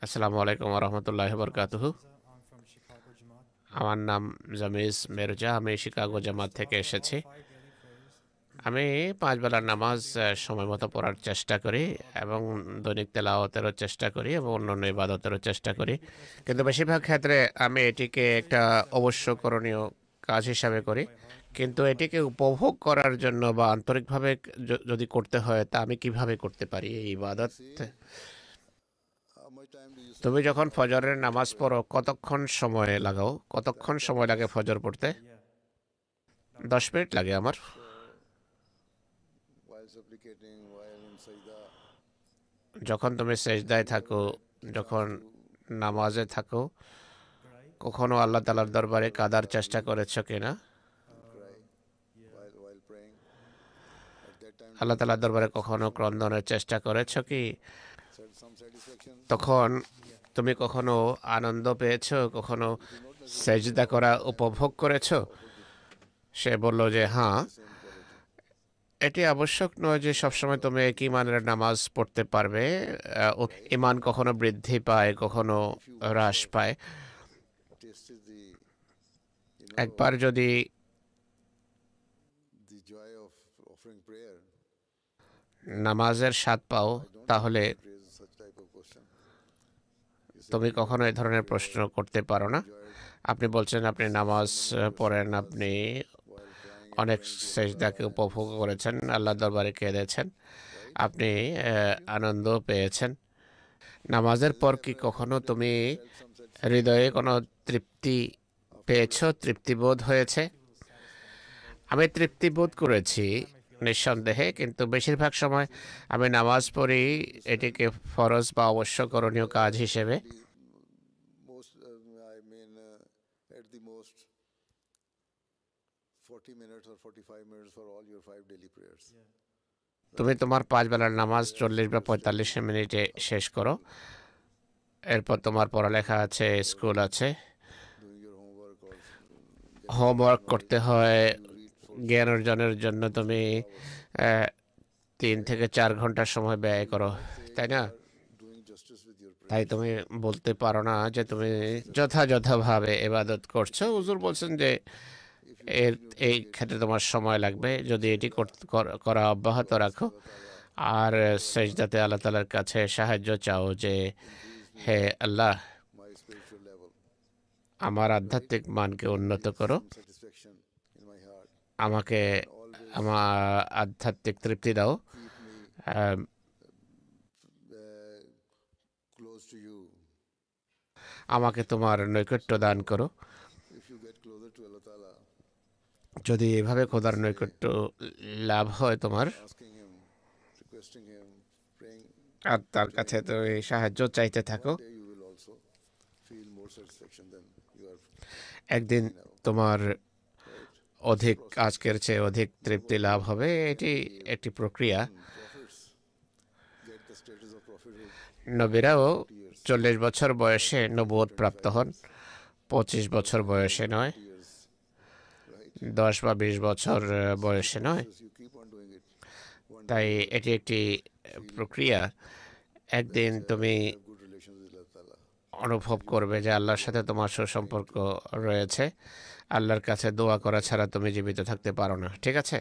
আসসালামু আলাইকুম রহমতুল্লাহ বরকাতুহু। আমার নাম জামিজ মির্জা, আমি শিকাগো জামাত থেকে এসেছি। আমি 5 বেলার নামাজ সময় মতো পড়ার চেষ্টা করি এবং দৈনিক তেলাওয়াতেরও চেষ্টা করি এবং অন্যান্য ইবাদতেরও চেষ্টা করি, কিন্তু বেশিরভাগ ক্ষেত্রে আমি এটিকে একটা অবশ্য করণীয় কাজ হিসাবে করি। কিন্তু এটিকে উপভোগ করার জন্য বা আন্তরিকভাবে যদি করতে হয়, তা আমি কিভাবে করতে পারি এই ইবাদত? তুমি যখন ফজরের নামাজ পড়ো কতক্ষণ সময় লাগাও? কতক্ষণ সময় লাগে ফজর পড়তে? 10 মিনিট লাগে আমার। যখন তুমি সেজদায় থাকো, যখন নামাজে থাকো, কখনো আল্লাহ তালার দরবারে কাদার চেষ্টা করেছো কিনা? আল্লাহ তালার দরবারে কখনো ক্রন্দনের চেষ্টা করেছো কি? তখন তুমি কখনো আনন্দ পেয়েছো? কখনো সেজদা করা উপভোগ করেছো? সে বলল যে হ্যাঁ। এটি আবশ্যক নয় যে সবসময় তুমি একই মানের নামাজ পড়তে পারবে। ইমান কখনো বৃদ্ধি পায়, কখনো হ্রাস পায়। একবার যদি নামাজের স্বাদ পাও, তাহলে তুমি কখনো এই ধরনের প্রশ্ন করতে পারো না। আপনি বলছেন আপনি নামাজ পড়েন, আপনি অনেক সেজদাকে উপভোগ করেছেন, আল্লাহ দরবারে কেঁদেছেন, আপনি আনন্দ পেয়েছেন। নামাজের পর কি কখনো তুমি হৃদয়ে কোনো তৃপ্তি পেয়েছো, তৃপ্তিবোধ হয়েছে? আমি তৃপ্তিবোধ করেছি নিঃসন্দেহে, কিন্তু বেশিরভাগ সময় আমি নামাজ পড়ি এটিকে ফরজ বা অবশ্য করণীয় কাজ হিসেবে। তুমি তোমার 5 বেলার নামাজ 40 বা 45 মিনিটে শেষ করো। এরপর তোমার পড়ালেখা আছে, স্কুল আছে, হোমওয়ার্ক করতে হয়। জ্ঞান অর্জনের জন্য তুমি 3 থেকে 4 ঘন্টা সময় ব্যয় করো, তাই না? তাই তুমি বলতে পারো না যে তুমি যথাযথভাবে ইবাদত করছো। হুজুর বলছেন যে এর এই ক্ষেত্রে তোমার সময় লাগবে যদি এটি করা অব্যাহত রাখো আর সেজদাতে আল্লাহ তালার কাছে সাহায্য চাও যে হে আল্লাহ, আমার আধ্যাত্মিক মানকে উন্নত করো, আমাকে আমার আধ্যাত্মিক তৃপ্তি দাও, আমাকে তোমার নৈকট্য দান করো। যদি এভাবে খোদার নৈকট্য লাভ হয় তোমার, আর তার কাছে তুমি সাহায্য চাইতে থাকো, একদিন তোমার অধিক, আজকের চেয়ে অধিক তৃপ্তি লাভ হবে। এটি একটি প্রক্রিয়া। নবীরাও 40 বছর বয়সে নবুয়ত প্রাপ্ত হন, 25 বছর বয়সে নয়, 10 বা 20 বছর বয়সে নয়। তাই এটি একটি প্রক্রিয়া। একদিন তুমি অনুভব করবে যে আল্লাহর সাথে তোমার সুসম্পর্ক রয়েছে। আল্লাহর কাছে দোয়া করা ছাড়া তুমি জীবিত থাকতে পারো না, ঠিক আছে?